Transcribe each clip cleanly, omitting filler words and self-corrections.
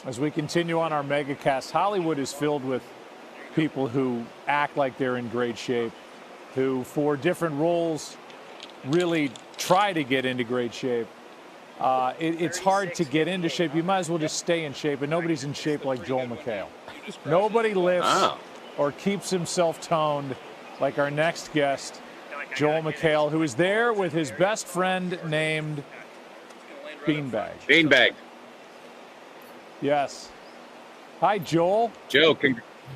As we continue on our megacast, Hollywood is filled with people who act like they're in great shape, who for different roles really try to get into great shape. It's hard to get into shape. You might as well just stay in shape, and nobody's in shape like Joel McHale. Nobody lifts or keeps himself toned like our next guest, Joel McHale, who is there with his best friend named Beanbag. Beanbag. Yes. Hi, Joel. Joe,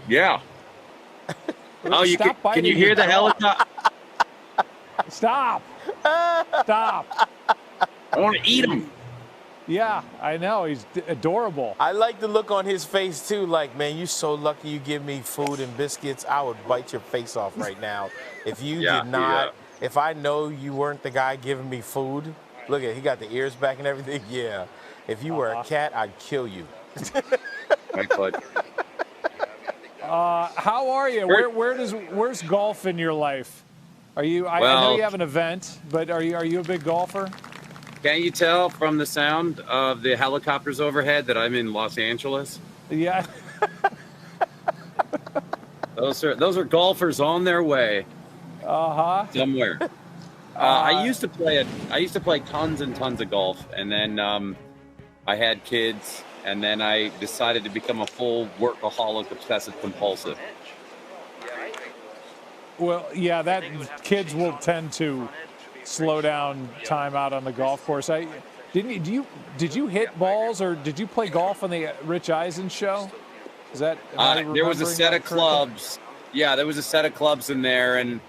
yeah. Oh, can you hear the helicopter? Stop. Stop. I want to eat him. Yeah, I know. He's adorable. I like the look on his face, too. Like, man, you're so lucky you give me food and biscuits. I would bite your face off right now. If you did not, if I know you weren't the guy giving me food. Look at, he got the ears back and everything. Yeah. If you were a cat, I'd kill you. My pleasure. How are you? Where's golf in your life? Are you? I know you have an event, but are you a big golfer? Can't you tell from the sound of the helicopters overhead that I'm in Los Angeles? Yeah. Those are golfers on their way. Somewhere. I used to play tons and tons of golf, and then I had kids, and then I decided to become a full workaholic, obsessive compulsive. Well, yeah, that kids will tend to slow down time out on the golf course. Did you hit balls, or did you play golf on the Rich Eisen show? Is that there was a set of clubs? Yeah, there was a set of clubs in there, and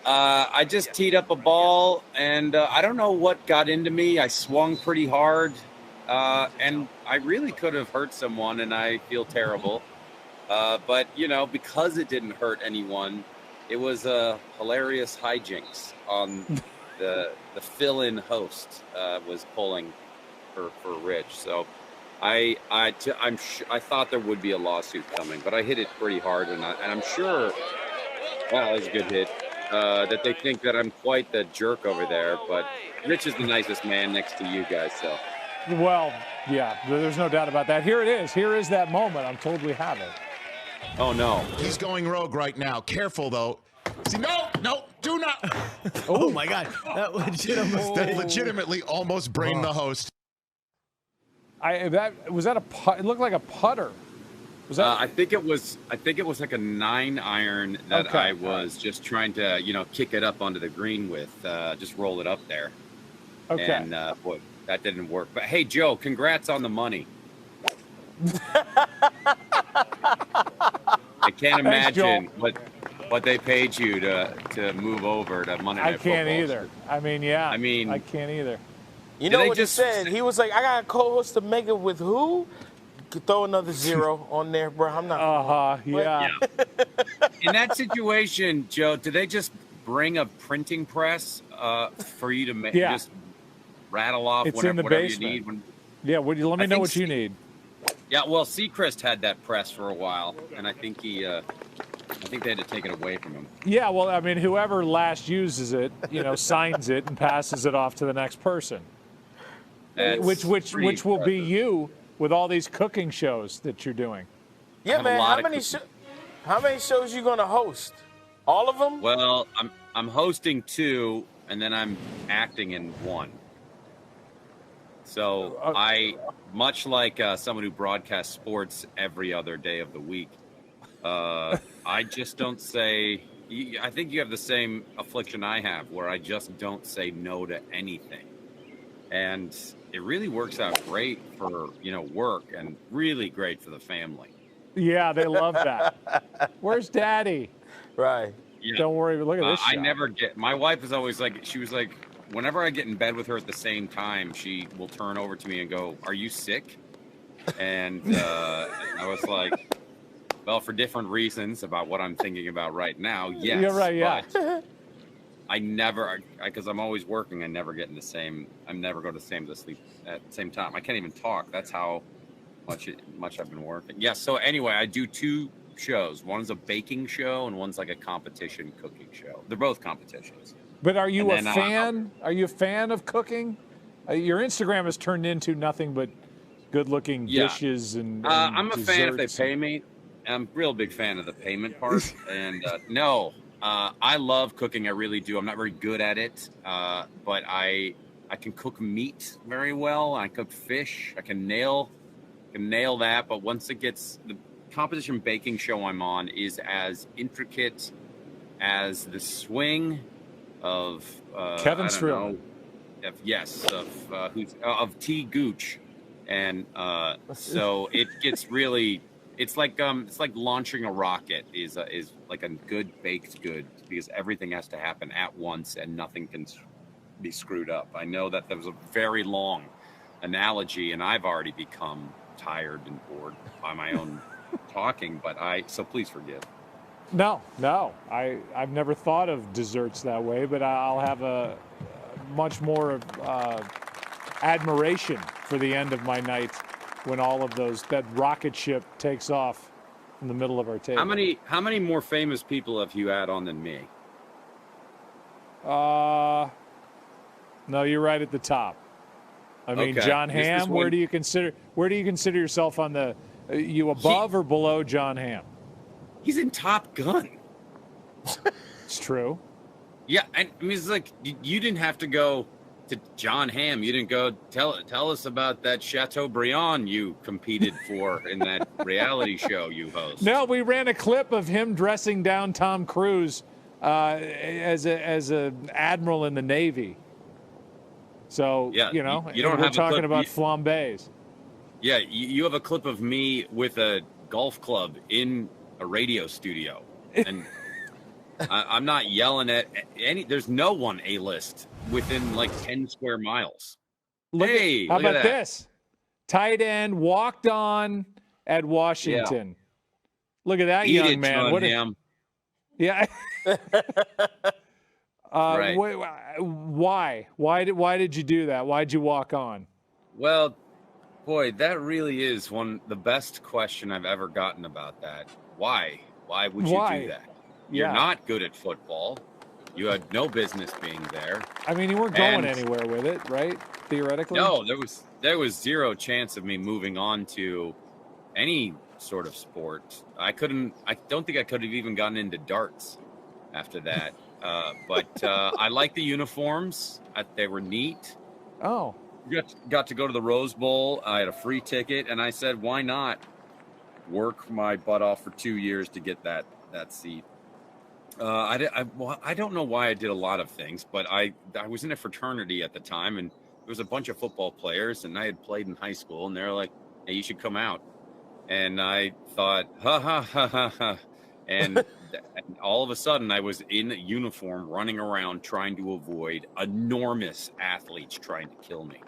I just teed up a ball, and I don't know what got into me. I swung pretty hard, and I really could have hurt someone, and I feel terrible. But because it didn't hurt anyone, it was a hilarious hijinks on the fill-in host was pulling for Rich. So I thought there would be a lawsuit coming, but I hit it pretty hard, and I'm sure. Wow, that was a good hit. That they think that I'm quite the jerk over there, but Rich is the nicest man next to you guys. So. Well, yeah, there's no doubt about that. Here it is. Here is that moment. I'm told we have it. Oh no, he's going rogue right now. Careful though. See, no, do not. Oh my God, that legitimately almost brained the host. Was that a putt? It looked like a putter. Was that? I think it was like a 9-iron that I was just trying to kick it up onto the green with, just roll it up there. Okay. And boy, that didn't work. But hey, Joe, congrats on the money. I can't imagine what they paid you to move over to Monday Night Football. I can't either. I mean, I can't either. You know what he said? He was like, I got a co-host to Mega with who? Could throw another 0 on there, bro. I'm not. Yeah. In that situation, Joe, do they just bring a printing press for you to just rattle off whatever you need? Let me know what you need. Yeah, well, Seacrest had that press for a while, and I think they had to take it away from him. Yeah, well, I mean, whoever last uses it, signs it and passes it off to the next person. Which will be you with all these cooking shows that you're doing. Yeah, man. How many shows you gonna host? All of them? Well, I'm hosting 2, and then I'm acting in 1. So I, much like someone who broadcasts sports every other day of the week, I just don't say. I think you have the same affliction I have, where I just don't say no to anything, and it really works out great for work and really great for the family. Yeah, they love that. Where's Daddy? Right. Yeah. Don't worry. Look at this. I never get. My wife is always like. She was like. Whenever I get in bed with her at the same time, she will turn over to me and go, "Are you sick?" And I was like, "Well, for different reasons about what I'm thinking about right now, yes." You're right. Yeah. But I never, because I'm always working. I never get in the same. I never go to sleep at the same time. I can't even talk. That's how much I've been working. Yeah. So anyway, I do 2 shows. One's a baking show, and one's like a competition cooking show. They're both competitions. But are you a fan? Are you a fan of cooking? Your Instagram has turned into nothing but good-looking Yeah. dishes and I'm a fan if they desserts. pay me. I'm a real big fan of the payment part. And no, I love cooking. I really do. I'm not very good at it, but I can cook meat very well. I cook fish. I can nail that. But once it gets the competition baking show I'm on is as intricate as the swing of Kevin I don't Streelman. know, of T Gooch, and so it gets really. It's like launching a rocket is like a good baked good because everything has to happen at once and nothing can be screwed up. I know that was a very long analogy, and I've already become tired and bored by my own talking. So please forgive. No, I've never thought of desserts that way, but I'll have a much more admiration for the end of my night when all of that rocket ship takes off in the middle of our table. How many more famous people have you had on than me? No, you're right at the top. I mean, Okay. John Hamm. Where do you consider yourself on the? You above or below John Hamm? He's in Top Gun. It's true. Yeah, I mean, it's like you didn't have to go to John Hamm. You didn't go tell us about that Chateaubriand you competed for in that reality show you host. No, we ran a clip of him dressing down Tom Cruise as an admiral in the Navy. So Yeah, you know, you don't we're have a talking clip, about flambés. Yeah, you have a clip of me with a golf club in a radio studio, and I'm not yelling at any. There's no one A-list within like 10 square miles. How look about at that. this? Tight end walked on at Washington. Look at that Eat young it, man. John What Hamm. yeah. Right. Why did you do that? Why'd you walk on? Well, boy, that really is the best question I've ever gotten about that. Why? Why would you do that? You're not good at football. You had no business being there. I mean, you weren't going anywhere with it, right? Theoretically. No, there was zero chance of me moving on to any sort of sport. I don't think I could have even gotten into darts after that. But I like the uniforms. They were neat. Oh. Got to go to the Rose Bowl. I had a free ticket, and I said, why not work my butt off for 2 years to get that seat? I don't know why I did a lot of things, but I was in a fraternity at the time, and there was a bunch of football players, and I had played in high school, and they're like, hey, you should come out. And I thought, ha, ha, ha, ha, ha. And all of a sudden, I was in a uniform running around trying to avoid enormous athletes trying to kill me.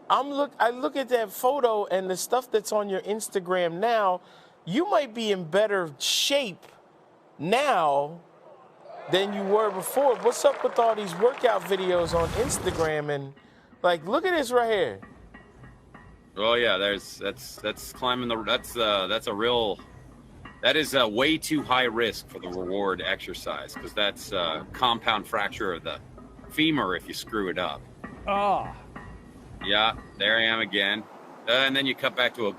I look at that photo and the stuff that's on your Instagram now. You might be in better shape now than you were before. What's up with all these workout videos on Instagram? And like, look at this right here. Oh yeah, that's climbing that is a way too high risk for the reward exercise, because that's compound fracture of the femur if you screw it up. Oh. Yeah, there I am again. And then you cut back to a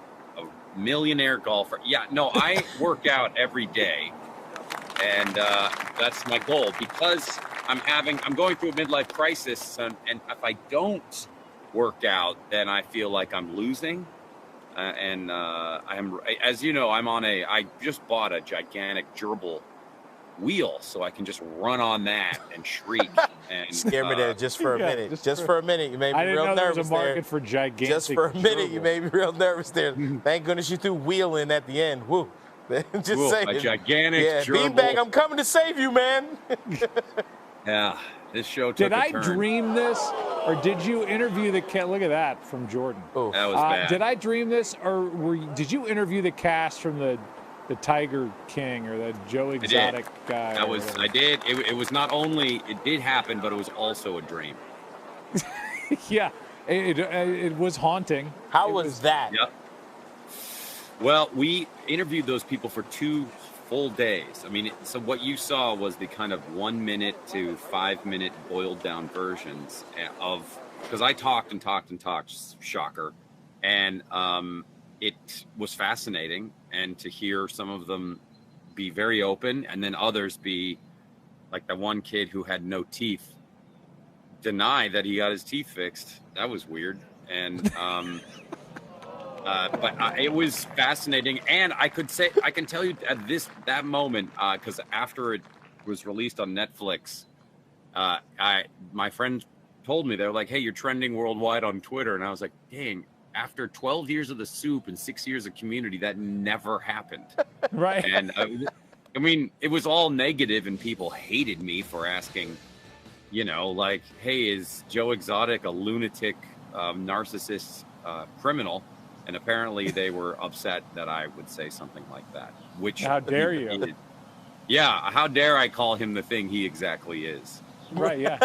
millionaire golfer. Yeah, no, I work out every day, and that's my goal, because I'm going through a midlife crisis, and if I don't work out, then I feel like I'm losing. As you know, I just bought a gigantic gerbil wheel, so I can just run on that and shriek. And scare me there just for a minute. Just for a minute, you made me real nervous there. I didn't know there was a market for gigantic. Just for a minute, gerbil. you made me real nervous there. Thank goodness you threw wheel in at the end. Woo. Just saying. A gigantic gerbil. Beanbag, I'm coming to save you, man. Yeah, this show took Did a I turn. dream this, or did you interview the cast? Look at that from Jordan. Oh, that was bad. Did I dream this, or did you interview the cast from the Tiger King or the Joe Exotic guy? I did. It was not only, it did happen, but it was also a dream. Yeah, it was haunting. How was that? Yep. Well, we interviewed those people for 2 full days. I mean, so what you saw was the kind of 1 minute to 5 minute boiled down versions of, because I talked and talked and talked, shocker, And it was fascinating, and to hear some of them be very open, and then others be like the one kid who had no teeth deny that he got his teeth fixed. That was weird. And it was fascinating, and I can tell you at that moment, because after it was released on Netflix, my friends told me, they're like, "Hey, you're trending worldwide on Twitter," and I was like, "Dang." After 12 years of The Soup and 6 years of Community, that never happened. Right. And I mean, it was all negative, and people hated me for asking, like, hey, is Joe Exotic a lunatic, narcissist, criminal? And apparently they were upset that I would say something like that. Which, how dare you? Hated. Yeah, how dare I call him the thing he exactly is? Right, yeah.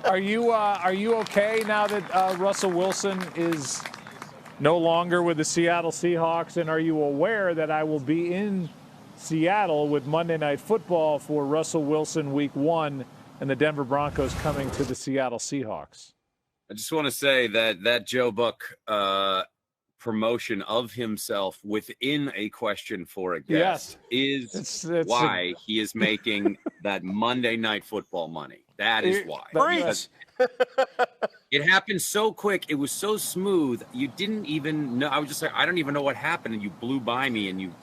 Are you okay now that Russell Wilson is no longer with the Seattle Seahawks? And are you aware that I will be in Seattle with Monday Night Football for Russell Wilson Week 1 and the Denver Broncos coming to the Seattle Seahawks? I just want to say that Joe Buck promotion of himself within a question for a guest is why he is making that Monday Night Football money. That is why. It happened so quick. It was so smooth. You didn't even know. I was just like, I don't even know what happened. And you blew by me, and you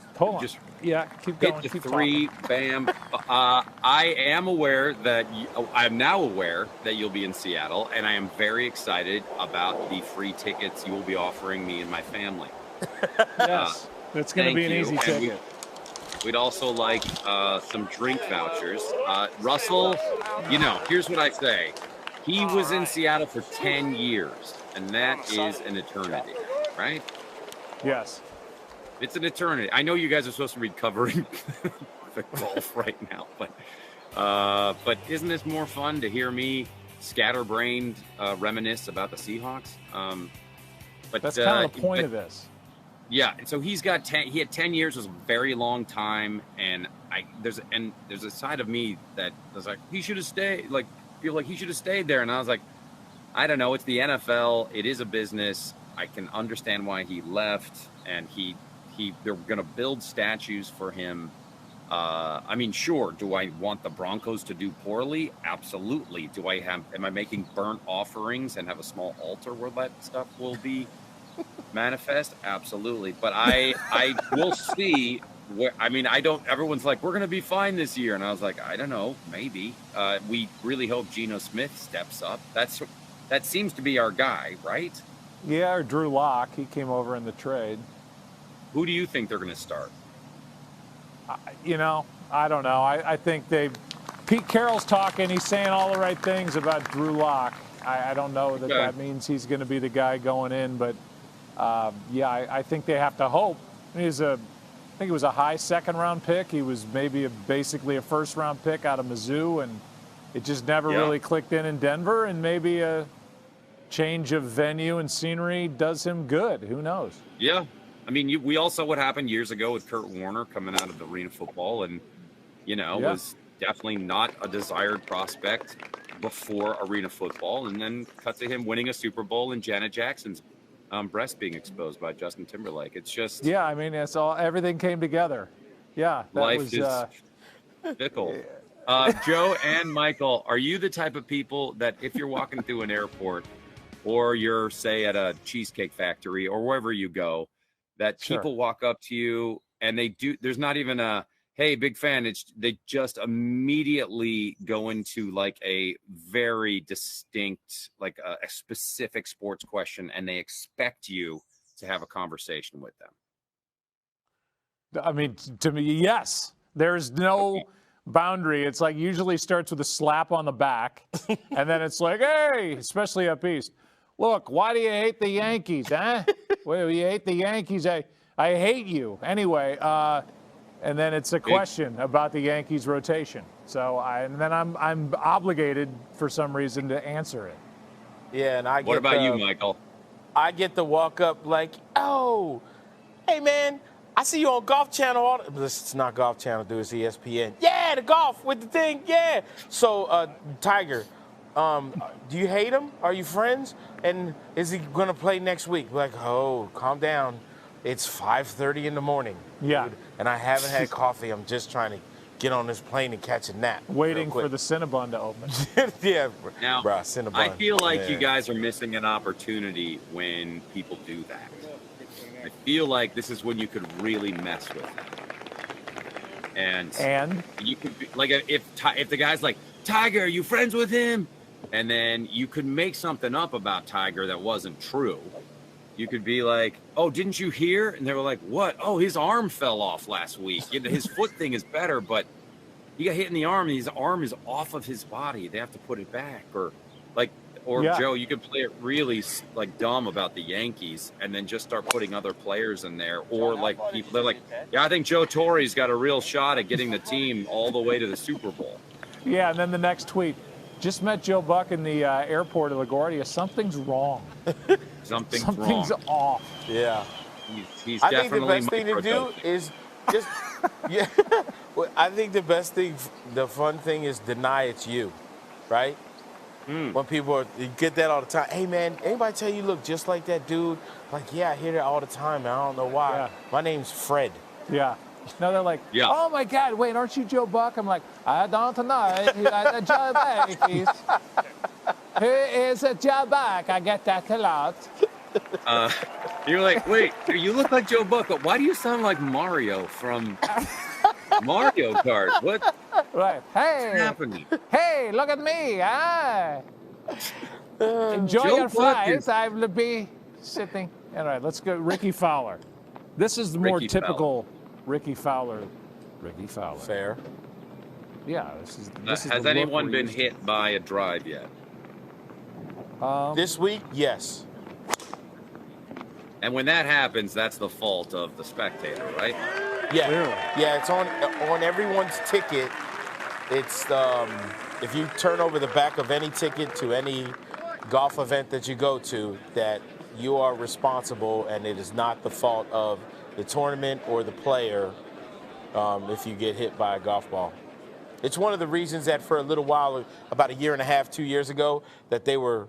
just keep going. Hit the three, bam. I am aware that I'm now aware that you'll be in Seattle, and I am very excited about the free tickets you will be offering me and my family. Yes, it's going to be an easy ticket. We'd also like some drink vouchers. Russell, here's what I say. He was in Seattle for 10 years, and that is an eternity, right? Yes. It's an eternity. I know you guys are supposed to be covering the golf right now, but isn't this more fun to hear me scatterbrained reminisce about the Seahawks? But that's kind of the point of this. Yeah, and so he had 10 years, was a very long time, and there's a side of me that was like, he should have stayed, feel like he should have stayed there. And I was like, I don't know, it's the NFL, it is a business. I can understand why he left, and they're going to build statues for him. I mean, sure, do I want the Broncos to do poorly? Absolutely. Am I making burnt offerings and have a small altar where that stuff will be manifest? Absolutely. But I will see everyone's like, we're going to be fine this year. And I was like, I don't know, maybe. We really hope Geno Smith steps up. That seems to be our guy, right? Yeah, or Drew Lock. He came over in the trade. Who do you think they're going to start? I don't know. I think Pete Carroll's talking. He's saying all the right things about Drew Lock. I don't know that means he's going to be the guy going in, but I think they have to hope. I think he was a high second-round pick. He was maybe basically a first-round pick out of Mizzou, and it just never really clicked in Denver, and maybe a change of venue and scenery does him good. Who knows? Yeah. I mean, we all saw what happened years ago with Kurt Warner coming out of Arena Football, and, was definitely not a desired prospect before Arena Football, and then cut to him winning a Super Bowl and Janet Jackson's breast being exposed by Justin Timberlake. It's just... Yeah, I mean, everything came together. Yeah. Life is fickle. Joe and Michael, are you the type of people that if you're walking through an airport or you're, say, at a Cheesecake Factory or wherever you go, that people walk up to you and there's not even a, hey, big fan. They just immediately go into like a very distinct, like a specific sports question, and they expect you to have a conversation with them? I mean, to me, yes. There's no boundary. It's like usually starts with a slap on the back, and then it's like, hey, especially up east. Look, why do you hate the Yankees, huh? Well, you hate the Yankees. I hate you. Anyway, and then it's a question about the Yankees rotation. So then I'm obligated for some reason to answer it. Yeah, and what about you, Michael? I get to walk up like, oh, hey man, I see you on Golf Channel. It's not Golf Channel, dude. It's ESPN. Yeah, the golf with the thing. Yeah. So, Tiger, do you hate him? Are you friends? and is he going to play next week? Like, oh, calm down. It's 5:30 in the morning. Yeah. Dude, and I haven't had coffee. I'm just trying to get on this plane and catch a nap. Waiting for the Cinnabon to open. Yeah, Now, bruh, Cinnabon. I feel like you guys are missing an opportunity when people do that. I feel like this is when you could really mess with them. And you could be, like, if the guy's like, Tiger, are you friends with him? And then you could make something up about Tiger that wasn't true. You could be like, oh, didn't you hear? And they were like, what? Oh, his arm fell off last week. His foot thing is better, but he got hit in the arm, and his arm is off of his body. They have to put it back. Or Joe, you could play it really like dumb about the Yankees and then just start putting other players in there. Or like people, they're like, yeah, I think Joe Torre's got a real shot at getting the team all the way to the Super Bowl. Yeah, and then the next tweet, just met Joe Buck in the airport at LaGuardia. Something's wrong. Something's off. Yeah. He's I think the definitely best thing to do is just, yeah. Well, I think the best thing, the fun thing is deny it's you, right? When people you get that all the time. Hey, man, anybody tell you look just like that dude? Like, yeah, I hear that all the time, and I don't know why. Yeah. My name's Fred. Yeah. No, they're like, oh, my God, wait, aren't you Joe Buck? I'm like, I don't know. Joe Buck is. Who is Joe Buck? I get that a lot. You're like, wait, you look like Joe Buck, but why do you sound like Mario from Mario Kart? What? Right. Hey. What's happening? Hey, look at me. Enjoy Joe your Buck flights. I will be sitting. All right, let's go. Ricky Fowler. This is the more Ricky typical Ricky Fowler. Ricky Fowler. Fair. Yeah. This is Has the anyone look we're been used to. hit by a drive yet? This week, yes. And when that happens, that's the fault of the spectator, right? Yeah. Clearly. Yeah, it's on everyone's ticket. It's if you turn over the back of any ticket to any golf event that you go to, that you are responsible, and it is not the fault of the tournament or the player if you get hit by a golf ball. It's one of the reasons that for a little while, about a year and a half, 2 years ago, that there were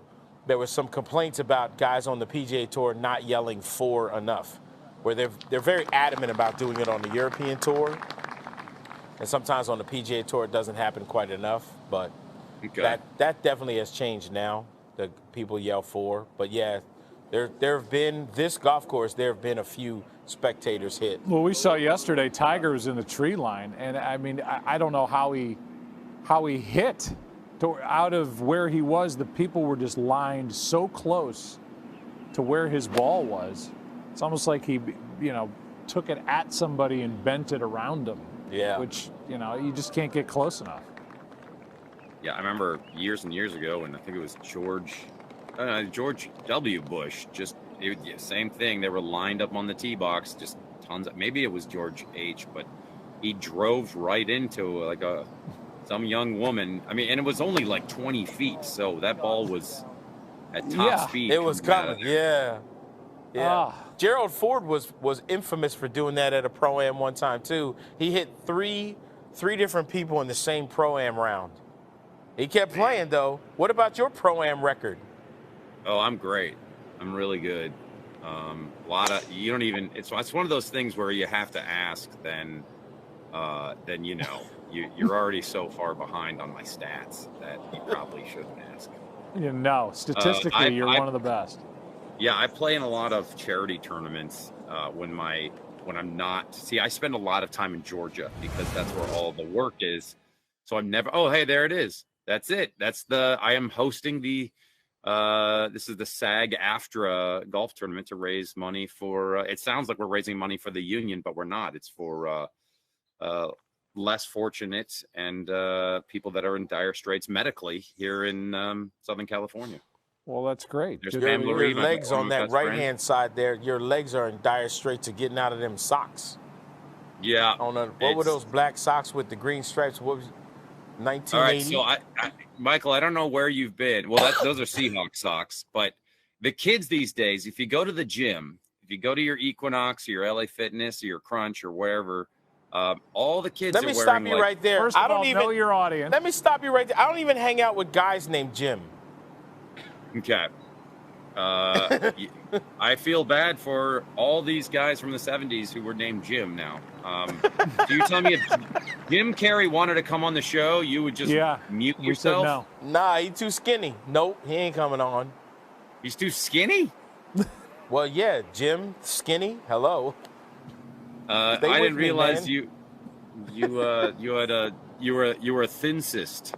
some complaints about guys on the PGA Tour not yelling for enough, where they're very adamant about doing it on the European Tour. And sometimes on the PGA Tour, it doesn't happen quite enough, but that definitely has changed now. The people yell for, but yeah, there have been this golf course. There have been a few spectators hit. Well, we saw yesterday Tiger was in the tree line, and I mean, I don't know how he hit out of where he was. The people were just lined so close to where his ball was. It's almost like he, took it at somebody and bent it around him. Yeah. Which, you just can't get close enough. Yeah, I remember years and years ago, and I think it was George W. Bush. Same thing. They were lined up on the tee box, just tons of. Maybe it was George H., but he drove right into some young woman. I mean, and it was only like 20 feet, so that ball was at top speed. It was coming. Yeah. Ah. Gerald Ford was infamous for doing that at a Pro-Am one time, too. He hit three different people in the same Pro-Am round. He kept playing, though. What about your Pro-Am record? Oh, I'm great. I'm really good. You don't even. It's one of those things where you have to ask. Then you're already so far behind on my stats that you probably shouldn't ask. Statistically, you're one of the best. Yeah, I play in a lot of charity tournaments when I'm not. See, I spend a lot of time in Georgia because that's where all the work is. So I'm never. Oh, hey, there it is. That's it. I am hosting the. This is the SAG-AFTRA golf tournament to raise money for. It sounds like we're raising money for the union, but we're not. It's for less fortunate and people that are in dire straits medically here in Southern California. Well, that's great. Your legs on that right-hand side there, your legs are in dire straits of getting out of them socks. Yeah. What were those black socks with the green stripes? What was 1980? All right, so Michael, I don't know where you've been. Well, those are Seahawks socks. But the kids these days, if you go to the gym, if you go to your Equinox or your LA Fitness or your Crunch or wherever, all the kids are wearing. Let me stop you right there. First of all, know your audience. Let me stop you right there. I don't even hang out with guys named Jim. Okay. I feel bad for all these guys from the 70s who were named Jim now. Do you tell me if Jim Carrey wanted to come on the show, you would just mute yourself? No. Nah, he too skinny. Nope, he ain't coming on. He's too skinny? Well, yeah, Jim, skinny. Hello. I didn't realize you were a thin cyst.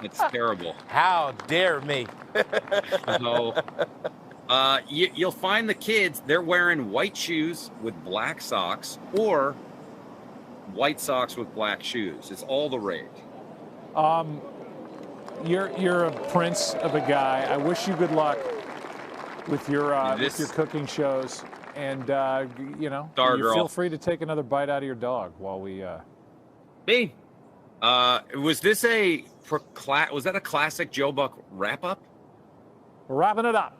It's terrible. How dare me? So, you'll find the kids, they're wearing white shoes with black socks or white socks with black shoes. It's all the rage. You're a prince of a guy. I wish you good luck with your cooking shows, and feel free to take another bite out of your dog while we. Me. Was that a classic Joe Buck wrap up? We're wrapping it up.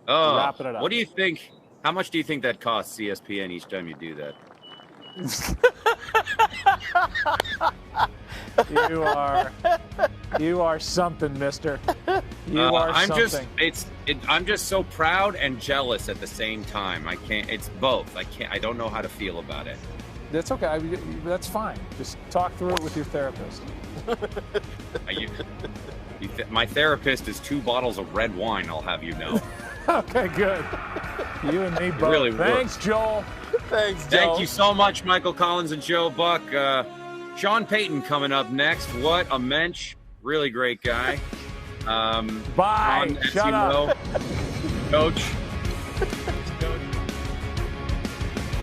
Oh, wrapping it up. What do you think? How much do you think that costs ESPN each time you do that? You are something, mister. You are something. I'm just so proud and jealous at the same time. I can't. It's both. I don't know how to feel about it. That's okay. That's fine. Just talk through it with your therapist. My therapist is 2 bottles of red wine. I'll have you know. Okay, good. You and me both. Really Thanks, Joel. Thanks, Joel. Thank you so much, Michael Collins and Joe Buck. Sean Payton coming up next. What a mensch. Really great guy. Bye. Sean, Shut up. Coach.